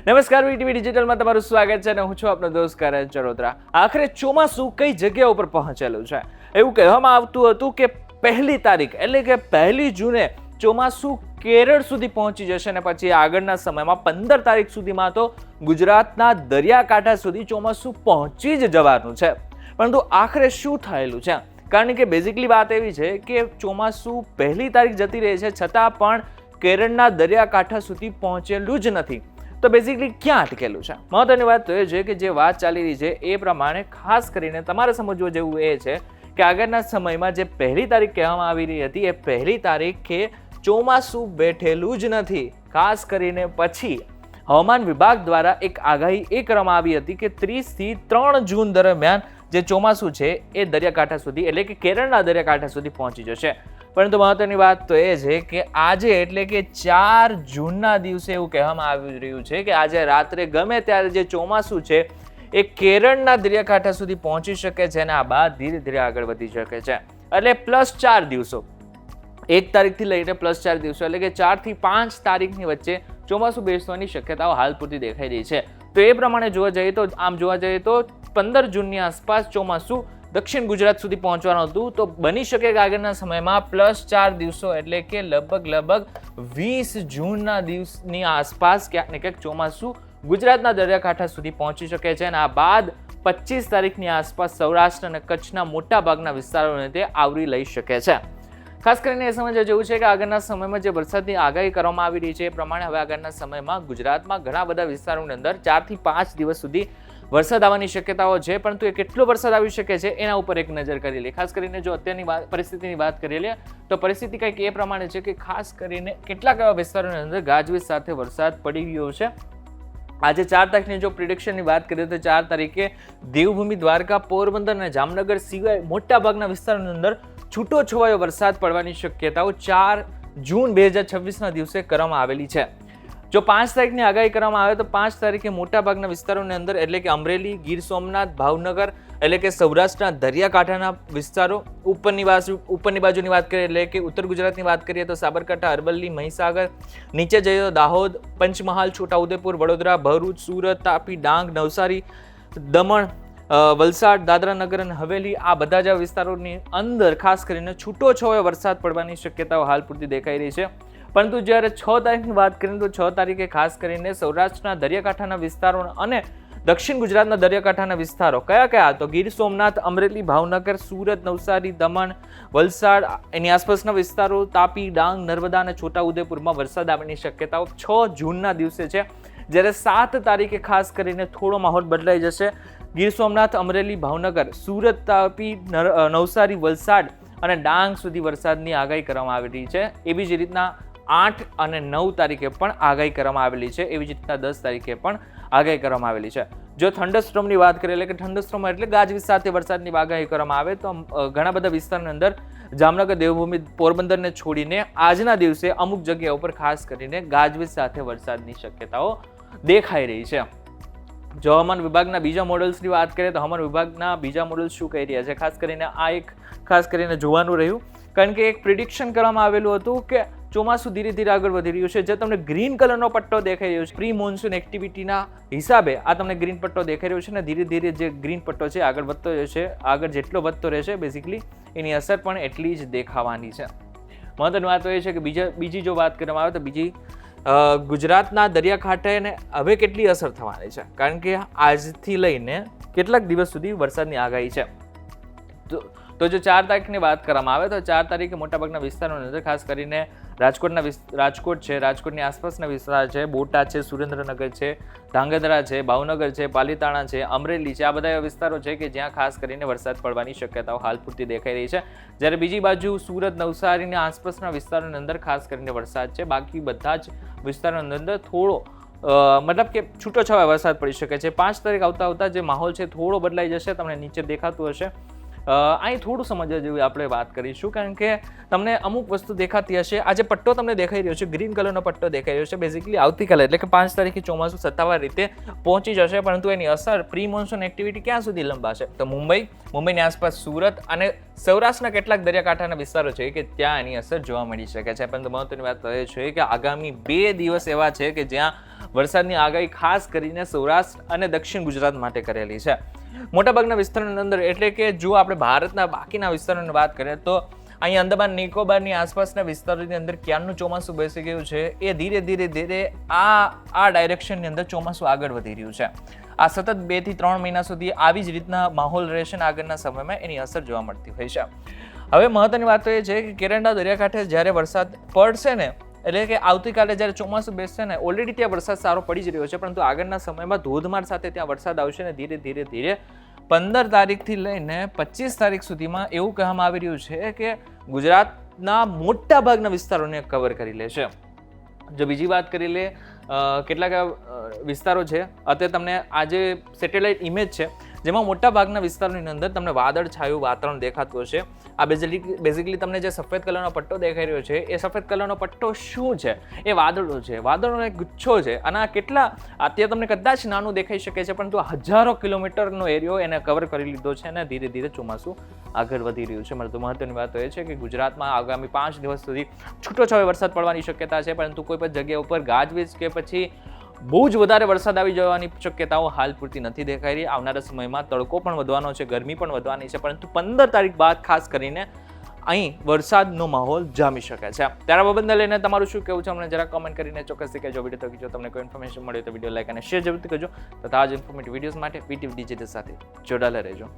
નમસ્કાર, વીટીવી ડિજિટલમાં તમારું સ્વાગત છે અને હું છું આપનો દોસ્ત કરણ ચરોતરા. આખરે ચોમાસું કઈ જગ્યા ઉપર પહોંચેલું છે? એવું કહેવામાં આવતું હતું કે 1 તારીખ એટલે કે 1 જૂને ચોમાસું કેરળ સુધી પહોંચી જશે અને પછી આગળના સમયમાં 15 તારીખ સુધીમાં તો ગુજરાતના દરિયાકાંઠા સુધી ચોમાસું પહોંચી જ જવાનું છે. પરંતુ આખરે શું થયેલું છે? કારણ કે બેઝિકલી વાત એવી છે કે ચોમાસું 1 તારીખ જતી રહે છે છતાં પણ કેરળના દરિયાકાંઠા સુધી પહોંચેલું જ નથી. તો બેઝિકલી ક્યાં અટકેલું છે? મહત્વની વાત તો એ છે કે જે વાત ચાલી રહી છે એ પ્રમાણે ખાસ કરીને તમારે સમજવું જેવું એ છે કે આગળના સમયમાં જે 1 તારીખ કહેવામાં આવી રહી હતી એ 1 તારીખે ચોમાસું બેઠેલું જ નથી. ખાસ કરીને પછી હવામાન વિભાગ દ્વારા એક આગાહી એ કરવામાં આવી હતી કે 30 થી 3 જૂન દરમિયાન જે ચોમાસું છે એ દરિયાકાંઠા સુધી એટલે કે કેરળના દરિયાકાંઠા સુધી પહોંચી જશે. પરંતુ મહત્વની વાત તો એ છે કે આજે એટલે કે 4 જૂનના દિવસે એવું કહેવામાં આવી રહ્યું છે કે આજે રાત્રે ગમે ત્યારે જે ચોમાસું છે એ કેરળના દરિયાકાંઠા સુધી પહોંચી શકે છે અને આ બાદ ધીરે ધીરે આગળ વધી શકે છે. એટલે +4 દિવસો, 1 તારીખથી લઈને +4 દિવસો એટલે કે 4 થી 5 તારીખની વચ્ચે ચોમાસું બેસવાની શક્યતાઓ હાલ પૂરતી દેખાઈ રહી છે. તો એ પ્રમાણે જોવા જઈએ તો 15 જૂનની આસપાસ ચોમાસું દક્ષિણ ગુજરાત સુધી પહોંચવાનું હતું. તો બની શકે કે આગળના સમયમાં +4 દિવસો એટલે કે લગભગ 20 જૂનના દિવસની આસપાસ ક્યાંક ને ક્યાંક ચોમાસું ગુજરાતના દરિયાકાંઠા સુધી પહોંચી શકે છે અને આ બાદ 25 તારીખની આસપાસ સૌરાષ્ટ્ર અને કચ્છના મોટા ભાગના વિસ્તારોને તે આવરી લઈ શકે છે. ખાસ કરીને એ સમજવા જેવું છે કે આગળના સમયમાં જે વરસાદની આગાહી કરવામાં આવી રહી છે એ પ્રમાણે હવે આગળના સમયમાં ગુજરાતમાં ઘણા બધા વિસ્તારોની અંદર 4 થી 5 દિવસ સુધી વરસાદ આવવાની શક્યતાઓ છે. પરંતુ એ કેટલો વરસાદ આવી શકે છે એના ઉપર એક નજર કરી લે. ખાસ કરીને જો અત્યારની પરિસ્થિતિની વાત કરી લે તો પરિસ્થિતિ કંઈક એ પ્રમાણે છે કે ખાસ કરીને કેટલાક એવા વિસ્તારોની અંદર ગાજવીજ સાથે વરસાદ પડી ગયો છે. આજે 4 તારીખની જો પ્રિડિક્શનની વાત કરીએ તો 4 તારીખે દેવભૂમિ, દ્વારકા, પોરબંદર અને જામનગર સિવાય મોટાભાગના વિસ્તારોની અંદર છૂટો છવાયો વરસાદ પડવાની શક્યતાઓ 4 જૂન 2026ના દિવસે કરવામાં આવેલી છે. જો 5 તારીખની આગાહી કરવામાં આવે તો 5 તારીખે મોટાભાગના વિસ્તારોની અંદર એટલે કે અમરેલી, ગીર સોમનાથ, ભાવનગર એટલે કે સૌરાષ્ટ્રના દરિયાકાંઠાના વિસ્તારો, ઉપરની બાજુની વાત કરીએ એટલે કે ઉત્તર ગુજરાતની વાત કરીએ તો સાબરકાંઠા, અરવલ્લી, મહીસાગર, નીચે જઈએ તો દાહોદ, પંચમહાલ, છોટાઉદેપુર, વડોદરા, ભરૂચ, સુરત, તાપી, ડાંગ, નવસારી, દમણ, વલસાડ, દાદરા નગર અને હવેલી આ બધા જ વિસ્તારોની અંદર ખાસ કરીને છૂટો છવાયો વરસાદ પડવાની શક્યતાઓ હાલ પૂરતી દેખાઈ રહી છે. પરંતુ જ્યારે 6 તારીખની વાત કરીએ તો 6 તારીખે ખાસ કરીને સૌરાષ્ટ્રના દરિયાકાંઠાના વિસ્તારો અને દક્ષિણ ગુજરાતના દરિયાકાંઠાના વિસ્તારો કયા તો ગીર સોમનાથ, અમરેલી, ભાવનગર, સુરત, નવસારી, દમણ, વલસાડ એની આસપાસના વિસ્તારો, તાપી, ડાંગ, નર્મદા અને છોટાઉદેપુરમાં વરસાદ આવવાની શક્યતાઓ 6 જૂનના દિવસે છે. જ્યારે 7 તારીખે ખાસ કરીને થોડો માહોલ બદલાઈ જશે. ગીર સોમનાથ, અમરેલી, ભાવનગર, સુરત, તાપી, નવસારી, વલસાડ અને ડાંગ સુધી વરસાદની આગાહી કરવામાં આવી રહી છે. એવી જ રીતના 8 અને 9 તારીખે પણ આગાહી કરવામાં આવેલી છે. એવી જ રીતના 10 તારીખે પણ આગાહી કરવામાં આવેલી છે. જો થંડરસ્ટોર્મની વાત કરીએ એટલે કે થંડરસ્ટોર્મ એટલે ગાજવીજ સાથે વરસાદની આગાહી કરવામાં આવે તો ઘણા બધા વિસ્તારની અંદર જામનગર, દેવભૂમિ, પોરબંદરને છોડીને આજના દિવસે અમુક જગ્યાઓ પર ખાસ કરીને ગાજવીજ સાથે વરસાદની શક્યતાઓ દેખાઈ રહી છે. જો હવામાન વિભાગના બીજા મોડલ્સની વાત કરીએ તો હવામાન વિભાગના બીજા મોડલ્સ શું કહી રહ્યા છે ખાસ કરીને આ એક ખાસ કરીને જોવાનું રહ્યું. કારણ કે એક પ્રિડિક્શન કરવામાં આવેલું હતું કે ચોમાસું ધીરે ધીરે આગળ વધી રહ્યું છે. જે તમને ગ્રીન કલરનો પટ્ટો દેખાઈ રહ્યો છે પ્રી મોન્સૂન એક્ટિવિટીના હિસાબે આ તમને ગ્રીન પટ્ટો દેખાઈ રહ્યો છે અને ધીરે ધીરે જે ગ્રીન પટ્ટો છે આગળ વધતો જશે. આગળ જેટલો વધતો રહેશે બેઝિકલી એની અસર પણ એટલી જ દેખાવાની છે. મહત્વની વાત તો એ છે કે બીજી જો વાત કરવામાં આવે તો બીજી ગુજરાતના દરિયાકાંઠે હવે કેટલી અસર થવાની છે. કારણ કે આજથી લઈને કેટલાક દિવસ સુધી વરસાદની આગાહી છે. તો જો 4 તારીખની વાત કરવામાં આવે તો 4 તારીખે મોટાભાગના વિસ્તારોની અંદર ખાસ કરીને રાજકોટ છે, રાજકોટની આસપાસના વિસ્તાર છે, બોટાદ છે, સુરેન્દ્રનગર છે, ધાંગધ્રા છે, ભાવનગર છે, પાલીતાણા છે, અમરેલી છે, આ બધા એવા વિસ્તારો છે કે જ્યાં ખાસ કરીને વરસાદ પડવાની શક્યતાઓ હાલ પૂરતી દેખાઈ રહી છે. જ્યારે બીજી બાજુ સુરત, નવસારીની આસપાસના વિસ્તારોની અંદર ખાસ કરીને વરસાદ છે. બાકી બધા જ વિસ્તારોની અંદર થોડો મતલબ કે છૂટો છવાયો વરસાદ પડી શકે છે. 5 તારીખ આવતા જે માહોલ છે થોડો બદલાઈ જશે. તમને નીચે દેખાતું હશે. અહીં થોડું સમજવા જેવી આપણે વાત કરીશું કારણ કે તમને અમુક વસ્તુ દેખાતી હશે. આ જે પટ્ટો તમને દેખાઈ રહ્યો છે ગ્રીન કલરનો પટ્ટો દેખાઈ રહ્યો છે બેઝિકલી આવતીકાલે એટલે કે 5 તારીખે ચોમાસું સત્તાવાર રીતે પહોંચી જશે. પરંતુ એની અસર પ્રી મોન્સૂન એક્ટિવિટી ક્યાં સુધી લંબાશે તો મુંબઈની આસપાસ, સુરત અને સૌરાષ્ટ્રના કેટલાક દરિયાકાંઠાના વિસ્તારો છે કે ત્યાં એની અસર જોવા મળી શકે છે. પરંતુ મહત્વની વાત એ છે કે આગામી 2 દિવસ એવા છે કે જ્યાં વરસાદની આગાહી ખાસ કરીને સૌરાષ્ટ્ર અને દક્ષિણ ગુજરાત માટે કરેલી છે. મોટાભાગના વિસ્તારોની અંદર, એટલે કે જો આપણે ભારતના બાકીના વિસ્તારોની વાત કરીએ તો અહીં અંદમાન નિકોબારની આસપાસના વિસ્તારોની અંદર ક્યારનું ચોમાસું બેસી ગયું છે. એ ધીરે ધીરે આ ડાયરેક્શનની અંદર ચોમાસું આગળ વધી રહ્યું છે. આ સતત 2 થી 3 મહિના સુધી આવી જ રીતના માહોલ રહેશે ને આગળના સમયમાં એની અસર જોવા મળતી હોય છે. હવે મહત્વની વાત તો એ છે કે કેરંડા દરિયાકાંઠે જ્યારે વરસાદ પડશે ને, એટલે કે આવતીકાલે જ્યારે ચોમાસું બેસશે ને, ઓલરેડી ત્યાં વરસાદ સારો પડી જ રહ્યો છે, પરંતુ આગળના સમયમાં ધોધમાર સાથે ત્યાં વરસાદ આવશે ને ધીરે ધીરે 15 તારીખથી લઈને 25 તારીખ સુધીમાં એવું કહેવામાં આવી રહ્યું છે કે ગુજરાતના મોટા ભાગના વિસ્તારોને કવર કરી લેશે. જો બીજી વાત કરી લે, કેટલાક વિસ્તારો છે, અત્યારે તમને આ જે સેટેલાઇટ ઇમેજ છે જેમાં મોટા ભાગના વિસ્તારોની અંદર તમને વાદળ છાયું વાતાવરણ દેખાતું હશે. આ બેઝિકલી તમને જે સફેદ કલરનો પટ્ટો દેખાઈ રહ્યો છે, એ સફેદ કલરનો પટ્ટો શું છે? એ વાદળો છે, વાદળોનો એક ગુચ્છો છે. અને આ કેટલા, અત્યારે તમને કદાચ નાનું દેખાઈ શકે છે, પરંતુ હજારો કિલોમીટરનો એરિયો એને કવર કરી લીધો છે અને ધીરે ધીરે ચોમાસું આગળ વધી રહ્યું છે. તો મહત્વની વાત એ છે કે ગુજરાતમાં આગામી 5 દિવસ સુધી છૂટોછવાયો વરસાદ પડવાની શક્યતા છે, પરંતુ કોઈ પણ જગ્યા ઉપર ગાજવીજ કે પછી બહુ જ વધારે વરસાદ આવી જવાની શક્યતાઓ હાલ પૂરતી નથી દેખાઈ રહી. આવનારા સમયમાં તડકો પણ વધવાનો છે, ગરમી પણ વધવાની છે, પરંતુ 15 તારીખ બાદ ખાસ કરીને અહીં વરસાદનો માહોલ જામી શકે છે. ત્યારે બાબતને લઈને તમારું શું કહેવું છે અમને જરા કોમેન્ટ કરીને ચોક્કસથી કહેજો. વિડીયો તો જો તમને કોઈ ઇન્ફોર્મેશન મળે તો વિડીયો લાઈક અને શેર જરૂરથી કરજો તથા આ જ ઇન્ફોર્મેટિવ વિડીયોઝ માટે વીટીવી ડિજિટલ સાથે જોડાયેલા રહેજો.